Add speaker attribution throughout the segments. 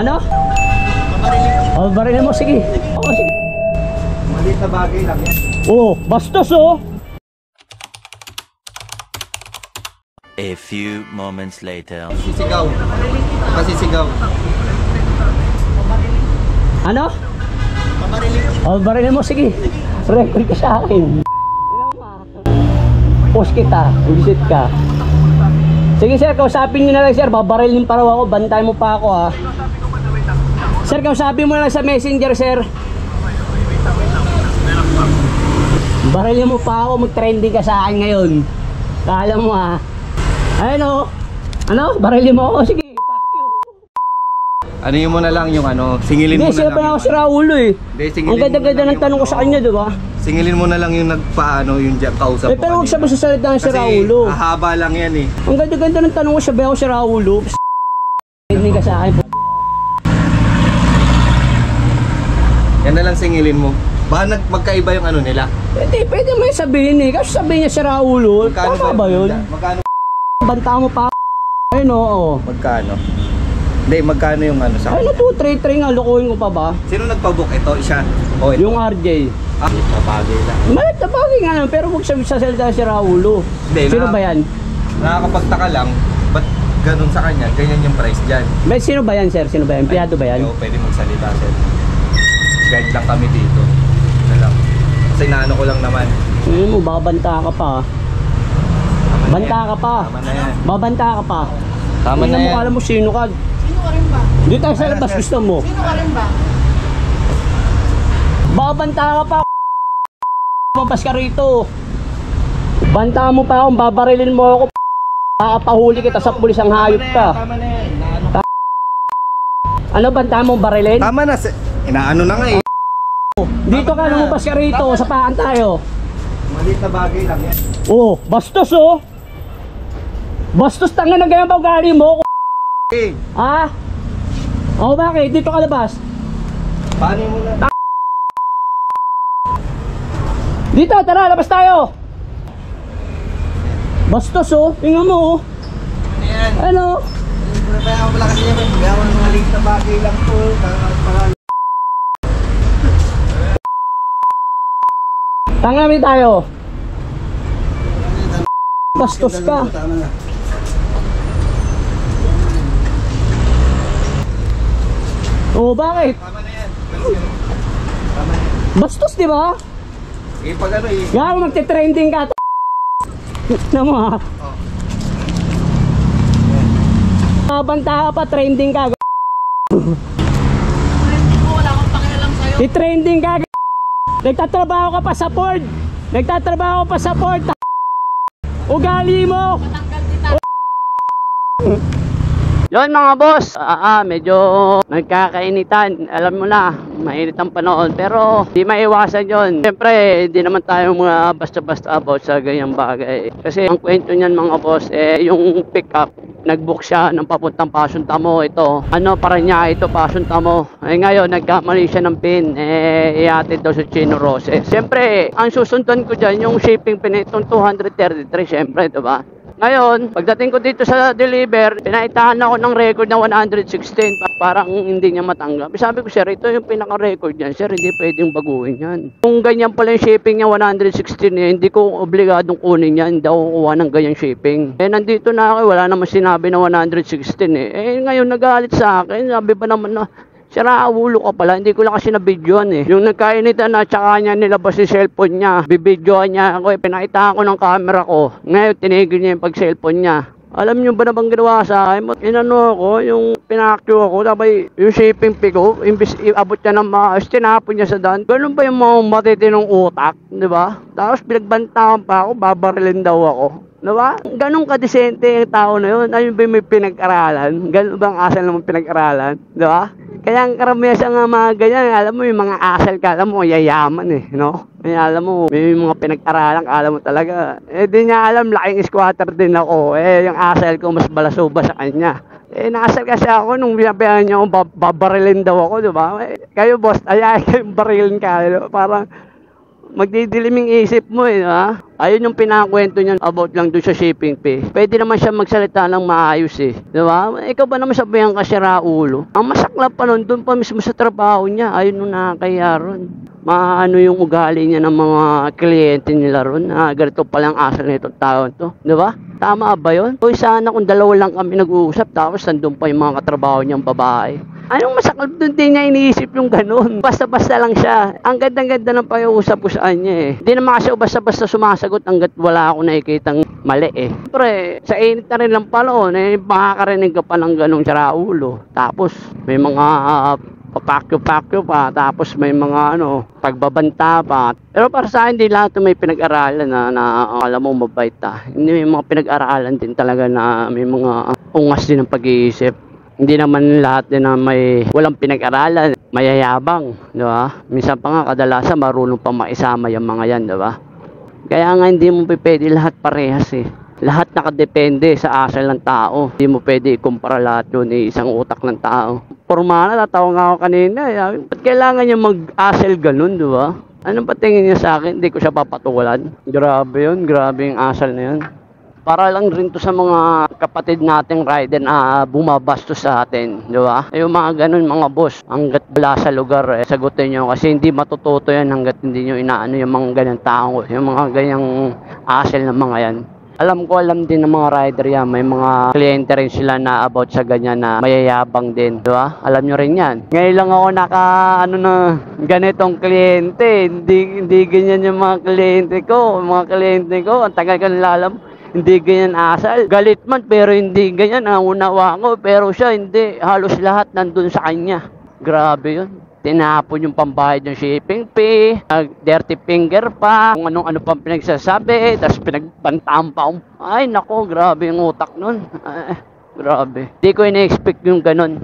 Speaker 1: Ano?
Speaker 2: Pabarilin.
Speaker 1: Oh, barilin mo, sige. Oo, sige.
Speaker 2: Maliit na bagay lang yan.
Speaker 1: Oh, bastos oh.
Speaker 3: A few moments later.
Speaker 2: Sisigaw. Masisigaw.
Speaker 1: Ano?
Speaker 2: Pabarilin.
Speaker 1: Oh, barilin mo, sige. Record ka sa akin. Post kita, visit ka. Sige sir, kausapin nyo na lang sir. Babarilin pa raw ako, bantay mo pa ako ha. Sir, kausapin mo na lang sa messenger sir. Barilin mo pa ako, mag-trending ka sa akin ngayon. Kala mo ha. Ayun o. Ano? Barilin mo ako, sige. Fuck you.
Speaker 2: Ano yun mo na lang yung ano, singilin mo
Speaker 1: Hindi,
Speaker 2: na
Speaker 1: siya
Speaker 2: lang.
Speaker 1: pa ako si Raulo eh.
Speaker 2: Hindi, singilin
Speaker 1: Ang
Speaker 2: mo na
Speaker 1: ganda-ganda
Speaker 2: lang
Speaker 1: ng tanong ko
Speaker 2: yung
Speaker 1: sa kanya, di ba?
Speaker 2: Singilin mo na lang yung nagpaano, yung kausap
Speaker 1: Eh, pero huwag siya
Speaker 2: kanina.
Speaker 1: masasalita ng si
Speaker 2: Kasi
Speaker 1: Raulo.
Speaker 2: hahaba lang yan eh.
Speaker 1: Ang ganda-ganda ng tanong ko, sabi ako si Raulo. Hindi ka sa akin.
Speaker 2: Yan na lang singilin mo. Baka magkaiba yung ano nila.
Speaker 1: Pwede mo yung sabihin eh. Kasi sabihin niya si Raulo. Tama ba yun?
Speaker 2: Magkano?
Speaker 1: Banta mo pa. Ayun oo.
Speaker 2: Magkano? Hindi, magkano yung ano sa
Speaker 1: Ayun na 233 nga, lukuhin ko pa ba?
Speaker 2: Sino nagpabook ito? Siya? O ito?
Speaker 1: Yung RJ.
Speaker 2: Ah, mabagay lang.
Speaker 1: Malit na bagay nga lang, pero huwag sabihin sa salita si Raulo.
Speaker 2: Hindi,
Speaker 1: Sino ba yan?
Speaker 2: Nakakapagtaka lang, ba't ganun sa kanya? Ganyan yung price dyan.
Speaker 1: Sino ba yan sir? Sino ba yan? Empleyado ba yan?
Speaker 2: Yo, pwede magsalita sir. Guide lang kami dito. Ano lang. Kasi naano ko lang naman.
Speaker 1: Hindi mo, babanta ka pa.
Speaker 2: Tama na
Speaker 1: Banta
Speaker 2: yan.
Speaker 1: ka pa.
Speaker 2: Tama na yan.
Speaker 1: Babanta ka pa.
Speaker 2: Tama na
Speaker 1: Tingnan mo,
Speaker 2: yan.
Speaker 1: alam mo sino ka.
Speaker 4: Sino ka rin ba?
Speaker 1: Dito tayo sa labas, gusto mo.
Speaker 4: Sino ka rin ba?
Speaker 1: Babanta ka pa. Mabas ka rito. Banta mo pa akong babarilin mo ako. Kakapahuli kita sa pulis, ang hayop ka.
Speaker 2: Tama na yan.
Speaker 1: Ano banta mo barilin?
Speaker 2: Tama na. Inaano na nga eh.
Speaker 1: Dito ka, lumabas ka rito. Sapakan tayo.
Speaker 2: Maliit na bagay lang yan.
Speaker 1: Oh, bastos oh. Bastos, tanga na ganyan ba ugali mo?
Speaker 2: Okay.
Speaker 1: Ha? Oh, bakit? Dito ka labas.
Speaker 2: Paano mo na?
Speaker 1: Dito, tara, labas tayo. Bastos oh. Tingnan mo oh.
Speaker 2: Ano yan?
Speaker 1: Ano?
Speaker 2: Kaya ako pala kasi yan. Gawa ng maliit na bagay lang po.
Speaker 1: Tangami tayo. Bastos ka.
Speaker 2: Tama na.
Speaker 1: Oh, bakit?
Speaker 2: Tama na yan. Tama na yan.
Speaker 1: Bastos, di ba?
Speaker 2: Eh, pag ano eh.
Speaker 1: Yan, magte-trending ka. Tignan mo ha. Babanta ka pa, trending ka.
Speaker 4: Hindi ko, wala akong pakialam sa'yo.
Speaker 1: I-trending ka. Nagtatrabaho ka pa sa Ford. Nagtatrabaho pa sa Ford. Ugali mo.
Speaker 4: Matanggal kita.
Speaker 1: Yon mga boss, medyo nagkakainitan. Alam mo na, mainit ang panahon. Pero di maiwasan yon. Siyempre, hindi naman tayo mga basta-basta about sa ganyang bagay. Kasi ang kwento niyan mga boss, yung pick up, nag-book siya ng papuntang Passion Tamo. Ito, para niya ito, Passion Tamo. Ngayon, nagkamali siya ng pin. Iatid daw sa Chino Roses. Siyempre, ang susundan ko dyan, yung shipping pin itong 233, siyempre, diba? Ngayon, pagdating ko dito sa deliver, pinaitahan ako ng record na 116. Parang hindi niya matanggap. Sabi ko, sir, ito yung pinaka-record niyan. Sir, hindi pwedeng baguhin yan. Kung ganyan pala yung shipping niya 116, hindi ko obligadong kunin yan. Hindi ako kukuha ng ganyang shipping. Nandito na ako, wala naman sinabi na 116 ngayon nagalit sa akin. Sabi ba naman na, sira ulo ka pala, hindi ko lang kasi na-videoan Yung nagkainitan na tsaka niya nilabas yung cellphone niya, bibidyoan niya ako pinakita ko ng camera ko. Ngayon tinigil niya yung pag-cellphone niya. Alam niyo ba na bang ginawa sa akin? Inano ako, yung pinakyo ako, tapos yung shipping fee ko, imbis iabot niya ng maayos, tinapon niya sa daan. Ganun ba yung mga matitinong utak, di ba? Tapos pinagbantahan pa ako, babarilin daw ako. Diba? Ganun kadesente yung tao na yun. Ayun ba may pinag-aralan? Ganun ba ang asal naman pinag-aralan? Diba? Kaya ang karamihan sa mga ganyan, alam mo yung mga asal ka, alam mo, yayaman no? Kaya alam mo, may mga pinag-aralan, alam mo talaga. Di niya alam, laking squatter din ako. Yung asal ko mas balasuba sa kanya. Nakasal kasi ako nung binabayan niya akong babarilin daw ako, diba? Kayo boss, ayaw kayong barilin ka. Parang, magdidilim yung isip mo eh, ha? Ayun yung pinakwento niya about lang doon sa shipping fee. Pwede naman siya magsalita ng maayos eh. Di ba? Ikaw ba naman sabihan ka sira ulo? Ang masaklap pa nun, doon pa mismo sa trabaho niya. Ayun yung nakakaya ron. Maano yung ugali niya ng mga kliyente nila ron. Ganito palang asal na itong taon to. Di ba? Tama ba yun? Uy, sana kung dalawa lang kami nag-uusap, tapos nandun pa yung mga katrabaho niyang babae. Anong masaklap doon, din niya iniisip yung ganun. Basta-basta lang siya. Ang ganda-ganda ng pag-uusap ko sa kanya eh. Hindi naman kasi basta-basta sumasagot hanggat wala ako nakikitang mali eh. Siyempre, sa init na rin lang pala eh, makakarinig ka pa ng ganong saraulo. Tapos, may mga papakyo-pakyo pa, tapos may mga pagbabanta pa. Pero para sa akin, hindi lahat may pinag-aralan na alam mo mabait Hindi may mga pinag-aralan din talaga na may mga ungas din ng pag-iisip. Hindi naman lahat din na may walang pinag-aralan, mayayabang, di ba? Minsan pa nga kadalasan marunong pa maisama yung mga yan, di ba? Kaya nga hindi mo pwede lahat parehas eh. Lahat nakadepende sa asal ng tao. Hindi mo pwede ikumpara lahat yun isang utak ng tao. Pormana, natawa nga ako kanina. Ba't kailangan niya mag-asal ganun, di ba? Anong patingin niya sa akin? Hindi ko siya papatulan. Grabe yun, grabe yung asal na yun. Para lang rin to sa mga kapatid nating rider na bumabastos sa atin, di ba? Yung mga ganun, mga boss, hanggat wala sa lugar, sagutin nyo kasi hindi matututo yan hanggat hindi nyo inaano yung mga ganyan tao, yung mga ganyang asel ng mga yan. Alam din ng mga rider yan, may mga kliyente rin sila na about sa ganyan na mayayabang din, di ba? Alam nyo rin yan. Ngayon lang ako ganitong kliyente, hindi ganyan yung mga kliyente ko, ang tagal ko nilalam. Hindi ganyan asal. Galit man pero hindi ganyan. Unawa ko pero siya hindi. Halos lahat nandun sa kanya. Grabe yun. Tinapon yung pambayad ng shipping fee. Dirty finger pa. Kung ano pang pinagsasabi. Tapos pinagbantaan pa. Ay nako, grabe yung utak nun. Grabe. Hindi ko ina-expect yung ganun.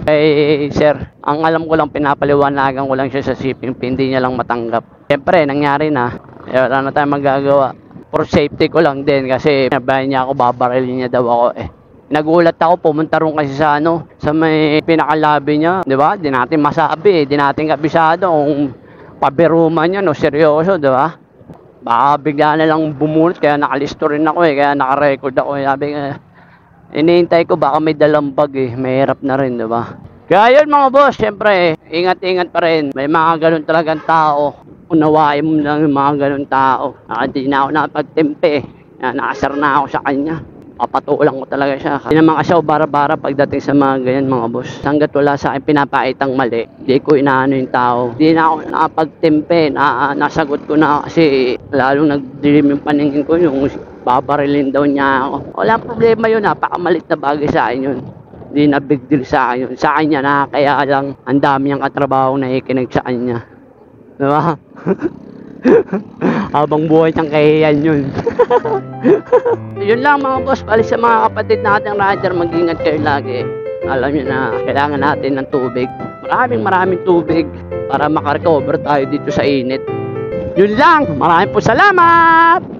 Speaker 1: Sir, ang alam ko lang pinapaliwanagan ko lang siya sa shipping fee. Hindi niya lang matanggap. Siyempre, nangyari na. Wala na tayong magagawa. For safety ko lang din kasi nabayan niya ako, babarilin niya daw ako eh. Nagulat ako, pumunta ron kasi sa may pinakalabi niya, di ba? Di natin masabi, di natin kabisado kung pabiruman yan o seryoso, di ba? Baka bigla na lang bumunot, kaya nakalisto rin ako kaya nakarecord ako Sabi iniintay ko baka may dalang bag mahirap na rin, di ba? Kaya yun mga boss, syempre ingat-ingat pa rin. May mga ganun talagang tao. Unawain mo lang yung mga ganun tao. Hindi na ako nakapagtempe nakasar na ako sa kanya. Papatulang ko talaga siya. Hindi naman kasi ako bara-bara pagdating sa mga ganyan mga boss. Hanggat wala sa akin pinapaitang mali, hindi ko inaano yung tao. Hindi na ako nakapagtempe, nasagot ko na kasi lalong nagdilim yung paningin ko yung babarilin daw niya ako. Walang problema yun, napakamalit na bagay sa akin yun. Hindi na big deal sa akin yun. Sa akin niya na kaya lang ang dami niyang katrabaho na ikinig sa kanya. Diba? Habang buhay siyang kahiyan yun. Yun lang mga boss, pali sa mga kapatid natin rider, mag-ingat kayo lagi. Alam nyo na kailangan natin ng tubig. Maraming tubig para makarecover tayo dito sa init. Yun lang, maraming po salamat!